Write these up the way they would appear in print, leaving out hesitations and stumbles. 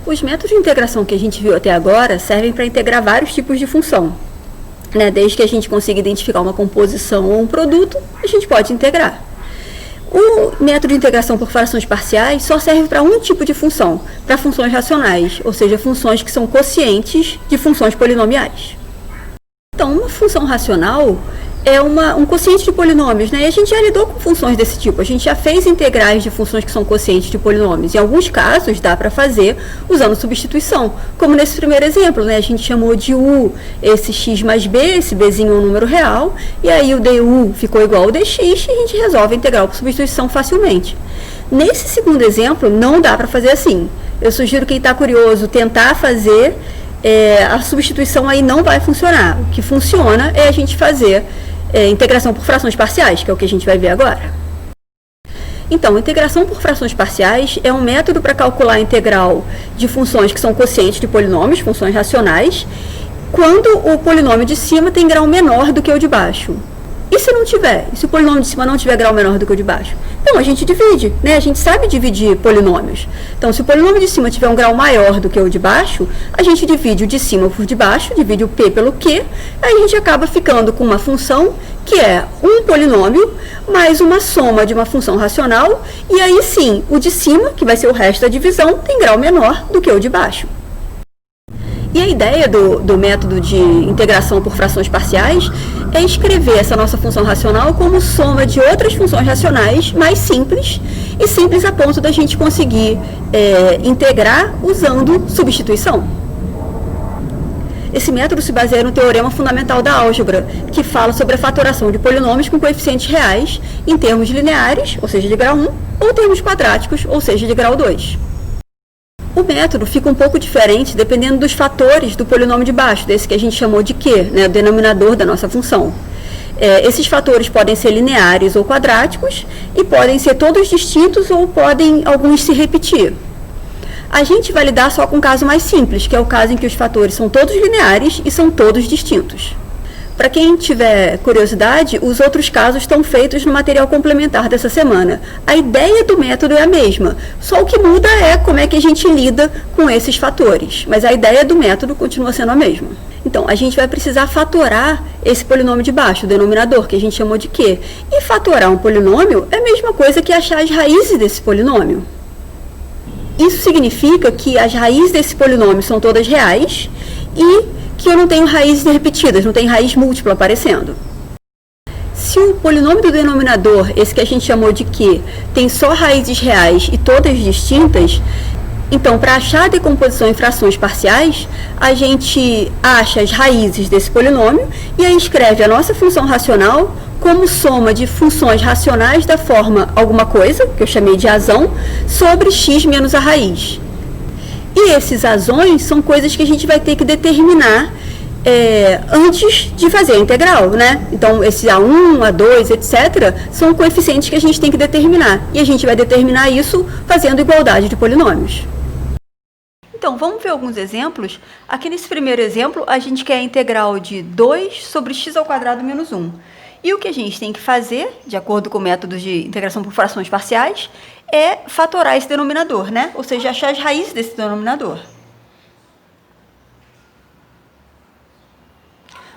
Os métodos de integração que a gente viu até agora servem para integrar vários tipos de função, né? Desde que a gente consiga identificar uma composição ou um produto, a gente pode integrar. O método de integração por frações parciais só serve para um tipo de função, para funções racionais, ou seja, funções que são quocientes de funções polinomiais. Então, uma função racional é um quociente de polinômios, né? E a gente já lidou com funções desse tipo, a gente já fez integrais de funções que são quocientes de polinômios. Em alguns casos, dá para fazer usando substituição, como nesse primeiro exemplo, né? A gente chamou de u esse x mais b, esse bzinho é um número real, e aí o du ficou igual ao dx, e a gente resolve a integral por substituição facilmente. Nesse segundo exemplo, não dá para fazer assim. Eu sugiro quem está curioso tentar fazer, a substituição aí não vai funcionar. O que funciona é a gente fazer integração por frações parciais, que é o que a gente vai ver agora. Então, integração por frações parciais é um método para calcular a integral de funções que são quocientes de polinômios, funções racionais, quando o polinômio de cima tem grau menor do que o de baixo. E se não tiver? E se o polinômio de cima não tiver grau menor do que o de baixo? Então, a gente divide, né? A gente sabe dividir polinômios. Então, se o polinômio de cima tiver um grau maior do que o de baixo, a gente divide o de cima por de baixo, divide o p pelo q, aí a gente acaba ficando com uma função que é um polinômio mais uma soma de uma função racional, e aí sim, o de cima, que vai ser o resto da divisão, tem grau menor do que o de baixo. E a ideia do método de integração por frações parciais é escrever essa nossa função racional como soma de outras funções racionais mais simples, e simples a ponto da gente conseguir integrar usando substituição. Esse método se baseia no teorema fundamental da álgebra, que fala sobre a fatoração de polinômios com coeficientes reais em termos lineares, ou seja, de grau 1, ou termos quadráticos, ou seja, de grau 2. O método fica um pouco diferente dependendo dos fatores do polinômio de baixo, desse que a gente chamou de Q, né, o denominador da nossa função. Esses fatores podem ser lineares ou quadráticos, e podem ser todos distintos ou podem alguns se repetir. A gente vai lidar só com o caso mais simples, que é o caso em que os fatores são todos lineares e são todos distintos. Para quem tiver curiosidade, os outros casos estão feitos no material complementar dessa semana. A ideia do método é a mesma, só o que muda é como é que a gente lida com esses fatores, mas a ideia do método continua sendo a mesma. Então, a gente vai precisar fatorar esse polinômio de baixo, o denominador, que a gente chamou de Q. E fatorar um polinômio é a mesma coisa que achar as raízes desse polinômio. Isso significa que as raízes desse polinômio são todas reais e que eu não tenho raízes repetidas, não tem raiz múltipla aparecendo. Se o polinômio do denominador, esse que a gente chamou de Q, tem só raízes reais e todas distintas, então, para achar a decomposição em frações parciais, a gente acha as raízes desse polinômio e aí escreve a nossa função racional como soma de funções racionais da forma alguma coisa, que eu chamei de azão, sobre x menos a raiz. E esses azões são coisas que a gente vai ter que determinar antes de fazer a integral, né? Então, esse A1, A2, etc., são coeficientes que a gente tem que determinar. E a gente vai determinar isso fazendo igualdade de polinômios. Então, vamos ver alguns exemplos. Aqui nesse primeiro exemplo, a gente quer a integral de 2 sobre x² menos 1. E o que a gente tem que fazer, de acordo com o método de integração por frações parciais, é fatorar esse denominador, né? Ou seja, achar as raízes desse denominador.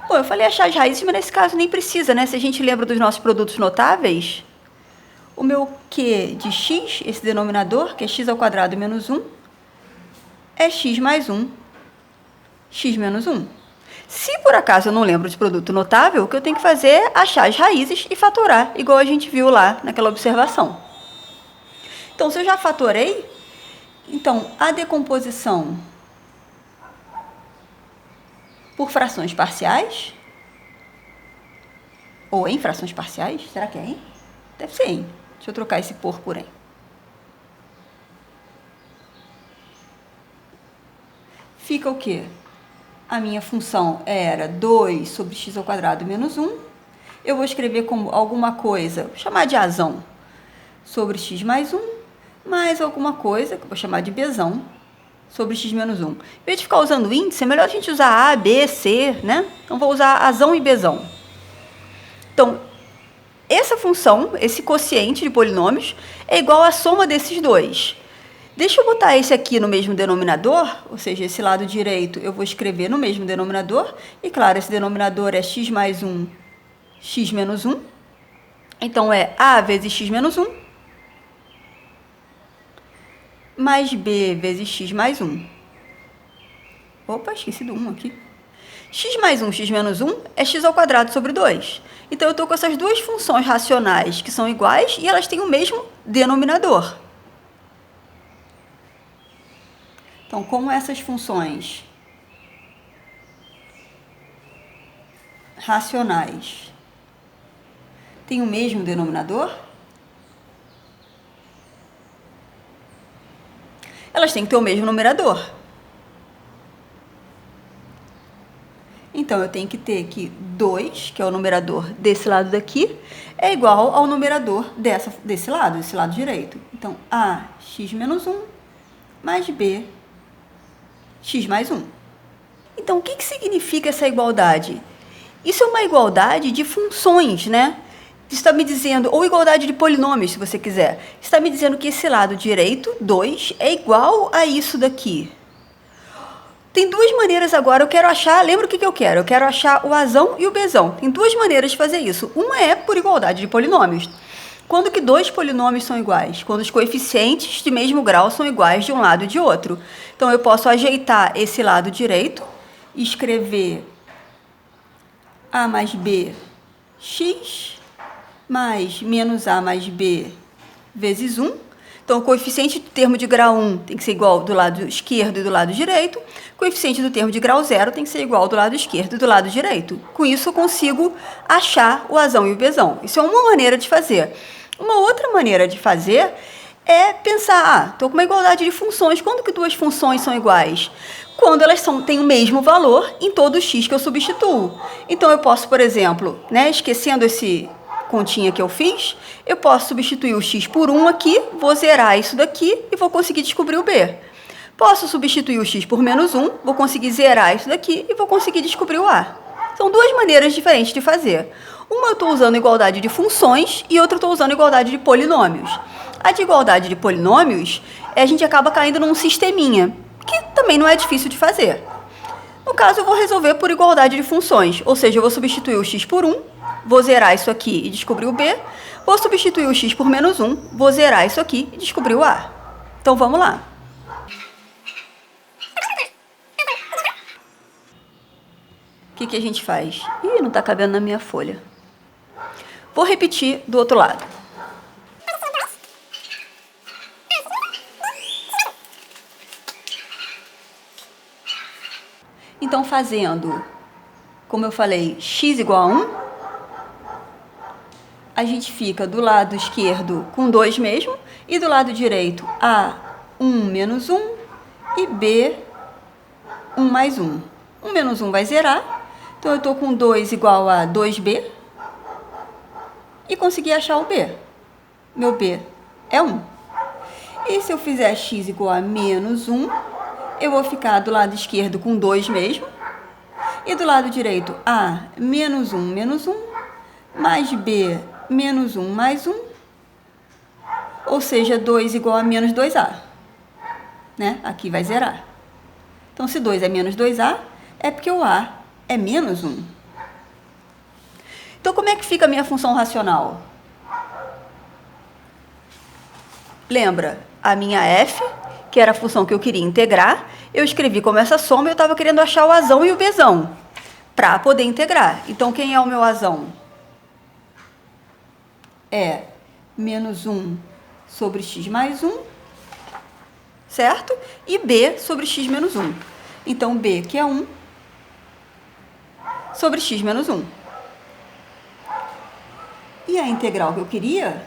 Bom, eu falei achar as raízes, mas nesse caso nem precisa, né? Se a gente lembra dos nossos produtos notáveis, o meu Q de x, esse denominador, que é x² menos 1, é x mais 1, x menos 1. Se por acaso eu não lembro de produto notável, o que eu tenho que fazer é achar as raízes e fatorar, igual a gente viu lá naquela observação. Então, se eu já fatorei, então a decomposição por frações parciais, ou em frações parciais, será que é em? Deve ser em. Deixa eu trocar esse por em. Fica o quê? A minha função era 2 sobre x² menos 1. Eu vou escrever como alguma coisa, vou chamar de azão, sobre x mais 1, mais alguma coisa, que eu vou chamar de bzão, sobre x menos 1. Em vez de ficar usando índice, é melhor a gente usar A, B, C, né? Então, vou usar azão e bzão. Então, essa função, esse quociente de polinômios, é igual à soma desses dois. Deixa eu botar esse aqui no mesmo denominador, ou seja, esse lado direito eu vou escrever no mesmo denominador. E, claro, esse denominador é x mais 1, x menos 1. Então, é a vezes x menos 1, mais b vezes x mais 1. Opa, esqueci do 1 aqui. X mais 1, x menos 1 é x ao quadrado sobre 2. Então, eu estou com essas duas funções racionais que são iguais e elas têm o mesmo denominador. Então, como essas funções racionais têm o mesmo denominador, elas têm que ter o mesmo numerador. Então, eu tenho que ter que 2, que é o numerador desse lado daqui, é igual ao numerador desse lado direito. Então, a x menos 1 mais b x mais 1. Então, o que significa essa igualdade? Isso é uma igualdade de funções, né? Está me dizendo, ou igualdade de polinômios, se você quiser. Está me dizendo que esse lado direito, 2, é igual a isso daqui. Tem duas maneiras agora, eu quero achar, lembra o que eu quero? Eu quero achar o azão e o bezão. Tem duas maneiras de fazer isso. Uma é por igualdade de polinômios. Quando que dois polinômios são iguais? Quando os coeficientes de mesmo grau são iguais de um lado e de outro. Então, eu posso ajeitar esse lado direito e escrever a mais b x mais menos a mais b vezes 1. Então, o coeficiente do termo de grau 1 tem que ser igual do lado esquerdo e do lado direito. O coeficiente do termo de grau 0 tem que ser igual do lado esquerdo e do lado direito. Com isso, eu consigo achar o azão e o bezão. Isso é uma maneira de fazer. Uma outra maneira de fazer é pensar, estou com uma igualdade de funções. Quando que duas funções são iguais? Quando elas têm o mesmo valor em todo x que eu substituo. Então, eu posso, por exemplo, esquecendo esse continha que eu fiz, eu posso substituir o x por 1 aqui, vou zerar isso daqui e vou conseguir descobrir o b. Posso substituir o x por menos 1, vou conseguir zerar isso daqui e vou conseguir descobrir o a. São duas maneiras diferentes de fazer. Uma eu estou usando igualdade de funções e outra eu estou usando igualdade de polinômios. A de igualdade de polinômios, a gente acaba caindo num sisteminha, que também não é difícil de fazer. No caso, eu vou resolver por igualdade de funções, ou seja, eu vou substituir o x por 1, vou zerar isso aqui e descobrir o b, vou substituir o x por menos 1, vou zerar isso aqui e descobrir o a. Então, vamos lá. O que a gente faz? Ih, não está cabendo na minha folha. Vou repetir do outro lado. Então, fazendo, como eu falei, x igual a 1, a gente fica do lado esquerdo com 2 mesmo, e do lado direito a 1 menos 1 e b 1 mais 1. 1 menos 1 vai zerar, então eu estou com 2 igual a 2b, e consegui achar o b. Meu b é 1. E se eu fizer x igual a menos 1, eu vou ficar do lado esquerdo com 2 mesmo, e do lado direito a menos 1 mais b menos 1 mais 1, ou seja, 2 igual a menos 2a. Aqui vai zerar. Então, se 2 é menos 2a, é porque o a é menos 1. Então, como é que fica a minha função racional? Lembra, a minha f, que era a função que eu queria integrar, eu escrevi como essa soma e eu estava querendo achar o azão e o bezão para poder integrar. Então, quem é o meu azão? É menos 1 sobre x mais 1, certo? E b sobre x menos 1. Então, b, que é 1, sobre x menos 1. E a integral que eu queria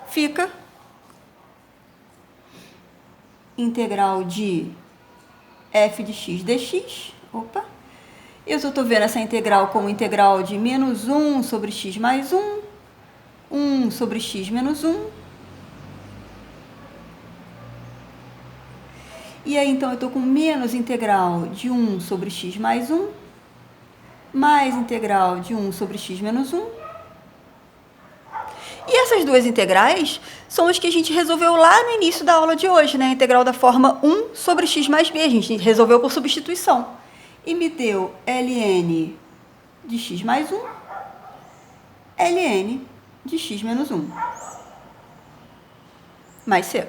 fica integral de f de x dx. Opa! Eu só estou vendo essa integral como integral de menos 1 sobre x mais 1, 1 sobre x menos 1. E aí, então, eu estou com menos integral de 1 sobre x mais 1, mais integral de 1 sobre x menos 1. E Essas duas integrais são as que a gente resolveu lá no início da aula de hoje, né? A integral da forma 1 sobre x mais b. A gente resolveu por substituição. E me deu ln de x mais 1, ln de x menos 1, mais c.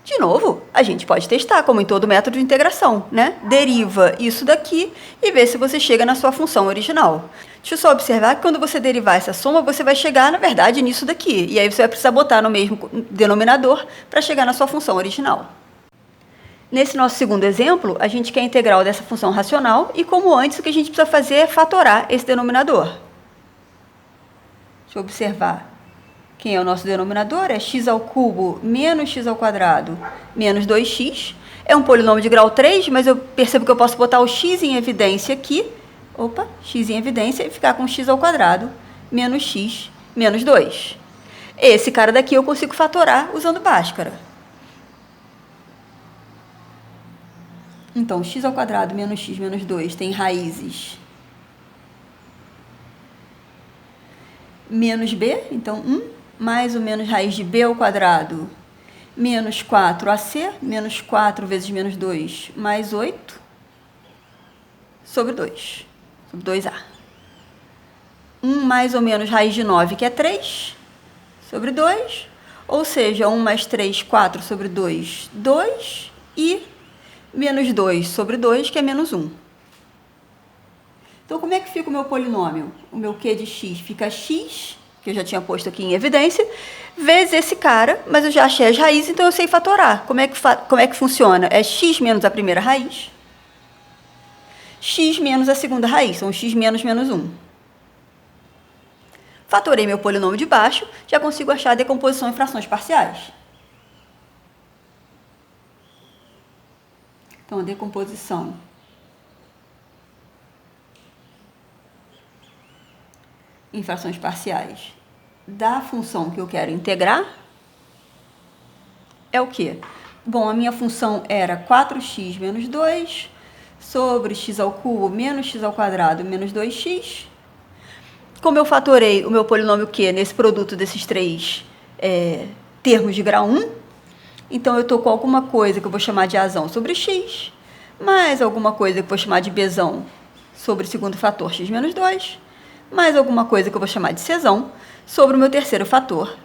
De novo, a gente pode testar, como em todo método de integração, né? Deriva isso daqui e vê se você chega na sua função original. Deixa eu só observar que quando você derivar essa soma, você vai chegar, na verdade, nisso daqui. E aí você vai precisar botar no mesmo denominador para chegar na sua função original. Nesse nosso segundo exemplo, a gente quer a integral dessa função racional e, como antes, o que a gente precisa fazer é fatorar esse denominador. Deixa eu observar. Quem é o nosso denominador? É x ao cubo menos x ao quadrado menos 2x. É um polinômio de grau 3, mas eu percebo que eu posso botar o x em evidência aqui. Opa, x em evidência e ficar com x ao quadrado menos x menos 2. Esse cara daqui eu consigo fatorar usando Bhaskara. Então, x ao quadrado menos x menos 2 tem raízes menos b, então 1. Mais ou menos raiz de b ao quadrado, menos 4ac, menos 4 vezes menos 2, mais 8, sobre 2, sobre 2a. 1 mais ou menos raiz de 9, que é 3, sobre 2, ou seja, 1 mais 3, 4 sobre 2, 2, e menos 2 sobre 2, que é menos 1. Então, como é que fica o meu polinômio? O meu q de x fica x, que eu já tinha posto aqui em evidência, vezes esse cara, mas eu já achei as raízes, então eu sei fatorar. Como é que funciona? É x menos a primeira raiz, x menos a segunda raiz, são x menos menos 1. Fatorei meu polinômio de baixo, já consigo achar a decomposição em frações parciais. Então, a decomposição em frações parciais da função que eu quero integrar é o quê? Bom, a minha função era 4x menos 2 sobre x ao cubo menos x ao quadrado menos 2x. Como eu fatorei o meu polinômio q nesse produto desses três termos de grau 1, então eu estou com alguma coisa que eu vou chamar de azão sobre x, mais alguma coisa que eu vou chamar de bzão sobre o segundo fator x menos 2, mais alguma coisa que eu vou chamar de czão sobre o meu terceiro fator,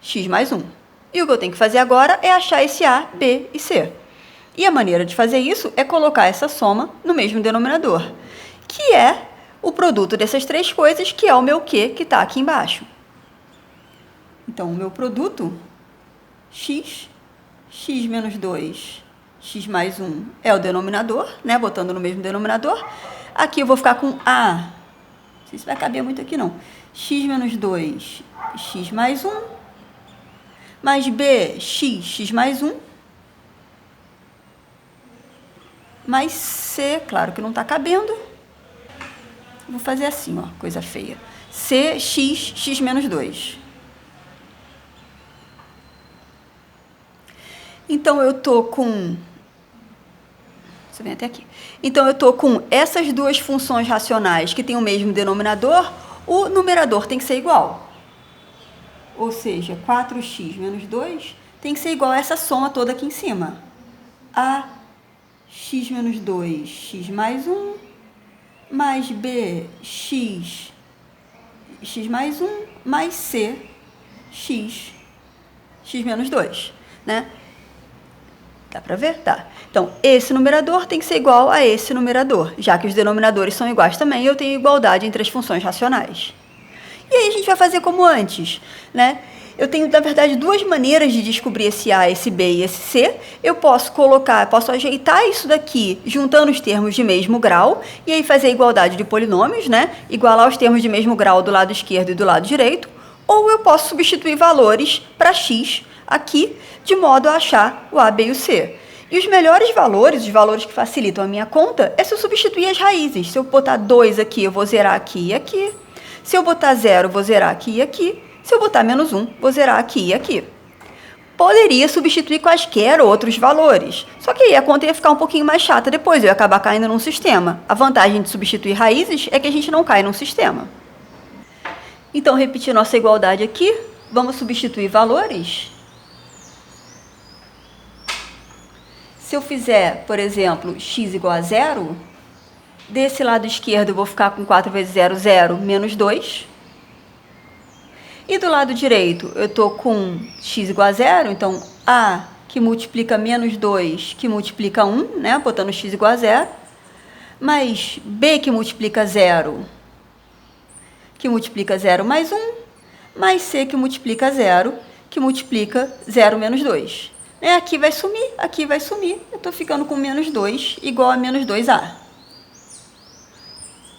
x mais 1. E o que eu tenho que fazer agora é achar esse a, b e c. E a maneira de fazer isso é colocar essa soma no mesmo denominador, que é o produto dessas três coisas, que é o meu q, que está aqui embaixo. Então, o meu produto, x, x menos 2, x mais 1 é o denominador, né? Botando no mesmo denominador. Aqui eu vou ficar com a, não sei se vai caber muito aqui não, x menos 2, x mais 1, mais b, x mais 1, mais c, claro que não está cabendo. Vou fazer assim, ó, coisa feia. C, x menos 2. Então, eu tô com... Você vem até aqui. Então, eu tô com essas duas funções racionais que têm o mesmo denominador, o numerador tem que ser igual. Ou seja, 4x menos 2 tem que ser igual a essa soma toda aqui em cima. A x menos 2, x mais 1, mais b, x mais 1, mais c, x menos 2, né? Dá para ver? Tá. Então, esse numerador tem que ser igual a esse numerador. Já que os denominadores são iguais também, eu tenho igualdade entre as funções racionais. E aí a gente vai fazer como antes, né? Eu tenho, na verdade, duas maneiras de descobrir esse A, esse B e esse C. Eu posso posso ajeitar isso daqui, juntando os termos de mesmo grau, e aí fazer a igualdade de polinômios, né? Igualar os termos de mesmo grau do lado esquerdo e do lado direito. Ou eu posso substituir valores para x aqui, de modo a achar o A, B e o C. E os melhores valores, os valores que facilitam a minha conta, é se eu substituir as raízes. Se eu botar 2 aqui, eu vou zerar aqui e aqui. Se eu botar 0, eu vou zerar aqui e aqui. Se eu botar menos 1, vou zerar aqui e aqui. Poderia substituir quaisquer outros valores, só que aí a conta ia ficar um pouquinho mais chata depois, eu ia acabar caindo num sistema. A vantagem de substituir raízes é que a gente não cai num sistema. Então, repetir nossa igualdade aqui, vamos substituir valores. Se eu fizer, por exemplo, x igual a 0, desse lado esquerdo eu vou ficar com 4 vezes 0, 0, menos 2. E do lado direito eu estou com x igual a 0, então a que multiplica menos 2, que multiplica 1, né, botando x igual a 0, mais b que multiplica 0, que multiplica 0 mais 1, mais c que multiplica 0, que multiplica 0 menos 2. Aqui vai sumir, eu estou ficando com menos 2 igual a menos 2a.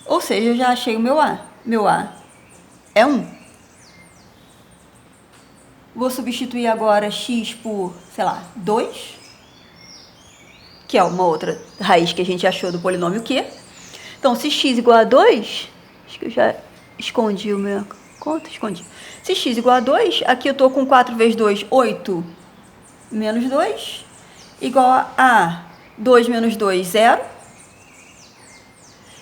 Ou seja, eu já achei o meu a. Meu a é 1. Vou substituir agora x por, sei lá, 2, que é uma outra raiz que a gente achou do polinômio q. Então, se x igual a 2, acho que eu já escondi o meu conta, Se x igual a 2, aqui eu estou com 4 vezes 2, 8, menos 2, igual a 2 menos 2, 0.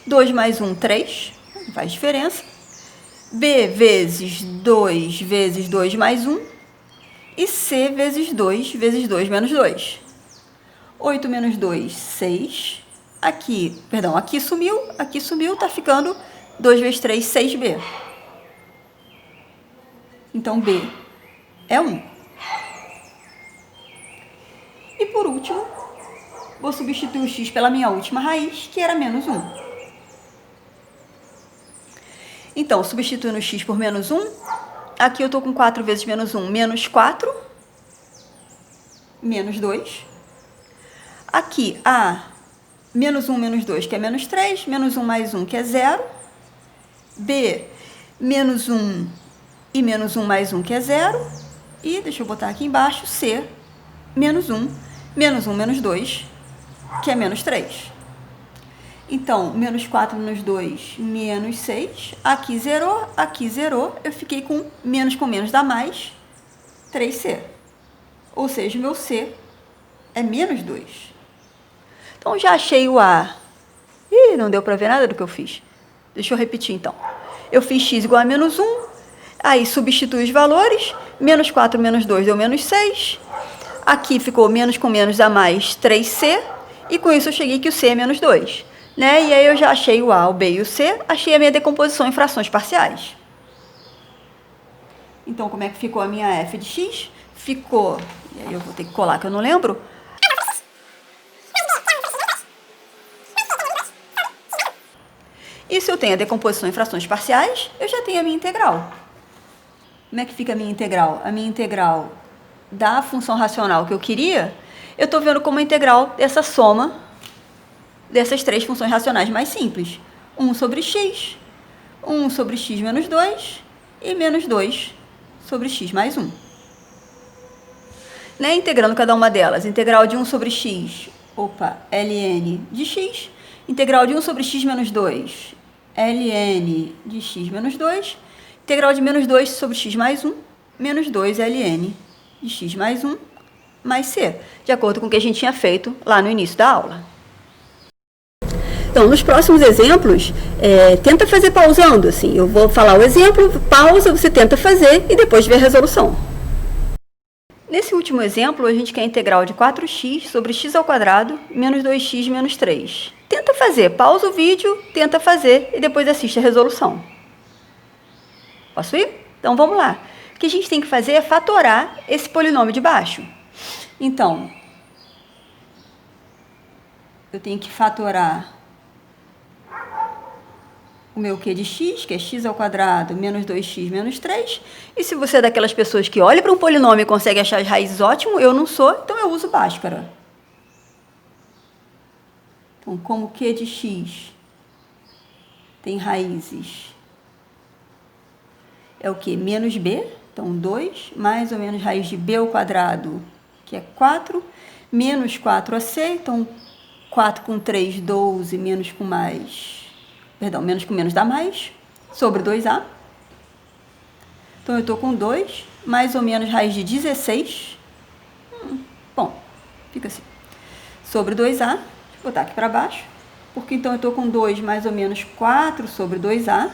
2 mais 1, 3, não faz diferença. B vezes 2 vezes 2 mais 1. E C vezes 2 vezes 2 menos 2. 8 menos 2, 6. Aqui sumiu, tá ficando 2 vezes 3, 6b. Então, B é 1. E por último, vou substituir o x pela minha última raiz, que era menos 1. Então, substituindo o x por menos 1, aqui eu estou com 4 vezes menos 1, menos 4, menos 2. Aqui, menos 1 menos 2, que é menos 3, menos 1 mais 1, que é 0. B, menos 1 e menos 1 mais 1, que é 0. E, deixa eu botar aqui embaixo, C, menos 1 menos 2, que é menos 3. Então, menos 4 menos 2, menos 6. Aqui zerou. Eu fiquei com menos dá mais, 3c. Ou seja, o meu c é menos 2. Então, já achei o a. Ih, não deu para ver nada do que eu fiz. Deixa eu repetir, então. Eu fiz x igual a menos 1. Aí, substitui os valores. Menos 4 menos 2 deu menos 6. Aqui ficou menos com menos dá mais, 3c. E com isso eu cheguei que o c é menos 2. E aí eu já achei o A, o B e o C, achei a minha decomposição em frações parciais. Então, como é que ficou a minha f de x? Ficou, e aí eu vou ter que colar que eu não lembro. E se eu tenho a decomposição em frações parciais, eu já tenho a minha integral. Como é que fica a minha integral? A minha integral da função racional que eu queria, eu estou vendo como a integral dessa soma dessas três funções racionais mais simples. 1 sobre x menos 2 e menos 2 sobre x mais 1. Integrando cada uma delas, integral de 1 sobre x, ln de x, integral de 1 sobre x menos 2, ln de x menos 2, integral de menos 2 sobre x mais 1, menos 2 ln de x mais 1, mais c, de acordo com o que a gente tinha feito lá no início da aula. Então, nos próximos exemplos, tenta fazer pausando, assim. Eu vou falar o exemplo, pausa, você tenta fazer e depois vê a resolução. Nesse último exemplo, a gente quer a integral de 4x sobre x ao quadrado menos 2x menos 3. Tenta fazer, pausa o vídeo, tenta fazer e depois assiste a resolução. Posso ir? Então, vamos lá. O que a gente tem que fazer é fatorar esse polinômio de baixo. Então, eu tenho que fatorar o meu q de x, que é x ao quadrado menos 2x menos 3. E se você é daquelas pessoas que olha para um polinômio e consegue achar as raízes ótimo, eu não sou, então eu uso Bhaskara. Então, como q de x tem raízes, é o quê? Menos b, então 2, mais ou menos raiz de b ao quadrado, que é 4, menos 4ac, então 4 com 3, 12, menos com menos dá mais, sobre 2a. Então, eu estou com 2, mais ou menos raiz de 16. Bom, fica assim. Sobre 2a, deixa eu botar aqui para baixo, porque então eu estou com 2 mais ou menos 4 sobre 2a.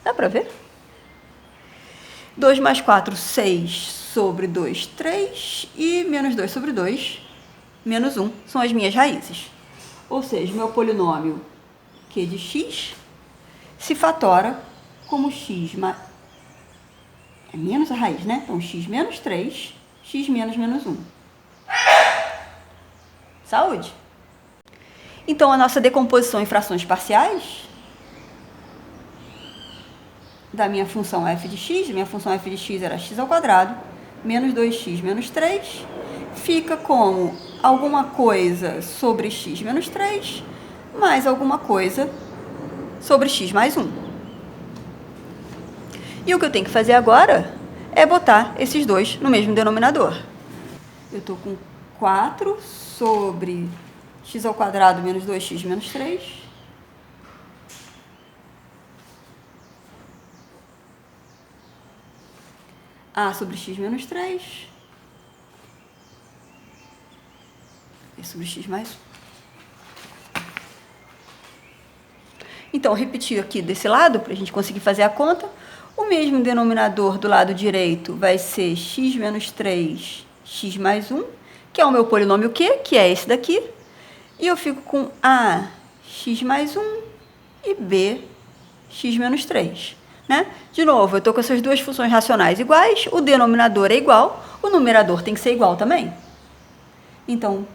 Dá para ver? 2 mais 4, 6 sobre 2, 3. E menos 2 sobre 2, menos 1, são as minhas raízes. Ou seja, meu polinômio Q de x se fatora como x é menos a raiz, né? Então, x menos 3, x menos menos 1. Saúde! Então, a nossa decomposição em frações parciais da minha função f de x, minha função f de x era x ao quadrado, menos 2x menos 3, fica como alguma coisa sobre x menos 3, mais alguma coisa sobre x mais 1. E o que eu tenho que fazer agora é botar esses dois no mesmo denominador. Eu estou com 4 sobre x ao quadrado menos 2x menos 3. A sobre x menos 3. E sobre x mais 1. Então, repetir aqui desse lado, para a gente conseguir fazer a conta. O mesmo denominador do lado direito vai ser x menos 3, x mais 1, que é o meu polinômio Q, que é esse daqui. E eu fico com A, x mais 1 e B, x menos 3. Né? De novo, eu estou com essas duas funções racionais iguais, o denominador é igual, o numerador tem que ser igual também. Então,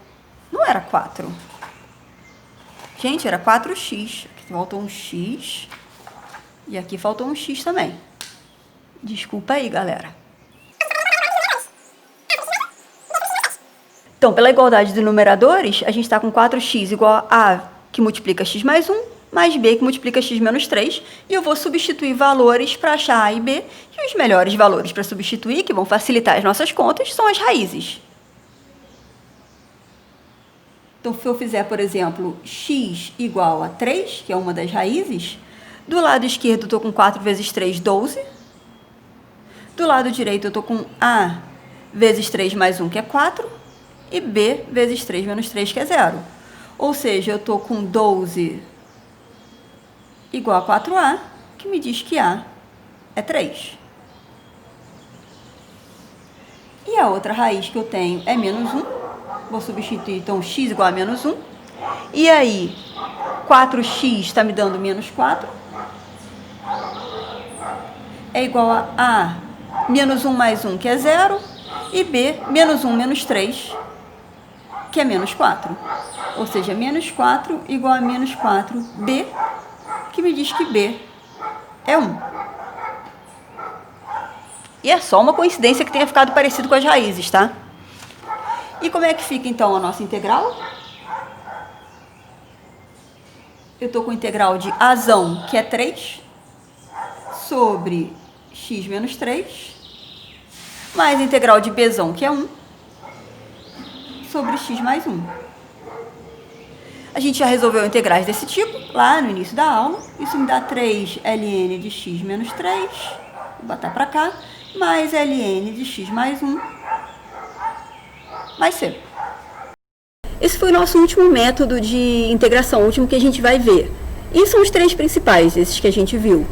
não era 4. Gente, era 4x. Aqui faltou um x e aqui faltou um x também. Desculpa aí, galera. Então, pela igualdade de numeradores, a gente está com 4x igual a A, que multiplica x mais 1, mais B, que multiplica x menos 3. E eu vou substituir valores para achar A e B. E os melhores valores para substituir, que vão facilitar as nossas contas, são as raízes. Então, se eu fizer, por exemplo, x igual a 3, que é uma das raízes, do lado esquerdo eu estou com 4 vezes 3, 12. Do lado direito eu estou com A vezes 3 mais 1, que é 4. E B vezes 3 menos 3, que é 0. Ou seja, eu estou com 12 igual a 4A, que me diz que A é 3. E a outra raiz que eu tenho é menos 1. Vou substituir, então, x igual a menos 1. E aí, 4x está me dando menos 4. É igual a menos 1 mais 1, que é 0. E B, menos 1 menos 3, que é menos 4. Ou seja, menos 4 igual a menos 4B, que me diz que B é 1. E é só uma coincidência que tenha ficado parecido com as raízes, tá? E como é que fica, então, a nossa integral? Eu estou com a integral de Azão, que é 3, sobre x menos 3, mais a integral de Bzão, que é 1, sobre x mais 1. A gente já resolveu integrais desse tipo, lá no início da aula. Isso me dá 3 ln de x menos 3, vou botar para cá, mais ln de x mais 1, mais c. Esse foi o nosso último método de integração, o último que a gente vai ver. E são os três principais, esses que a gente viu.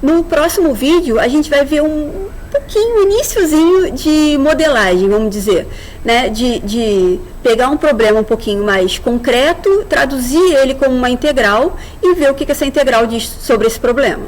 No próximo vídeo, a gente vai ver um pouquinho, iniciozinho de modelagem, vamos dizer, né? De pegar um problema um pouquinho mais concreto, traduzir ele como uma integral e ver o que essa integral diz sobre esse problema.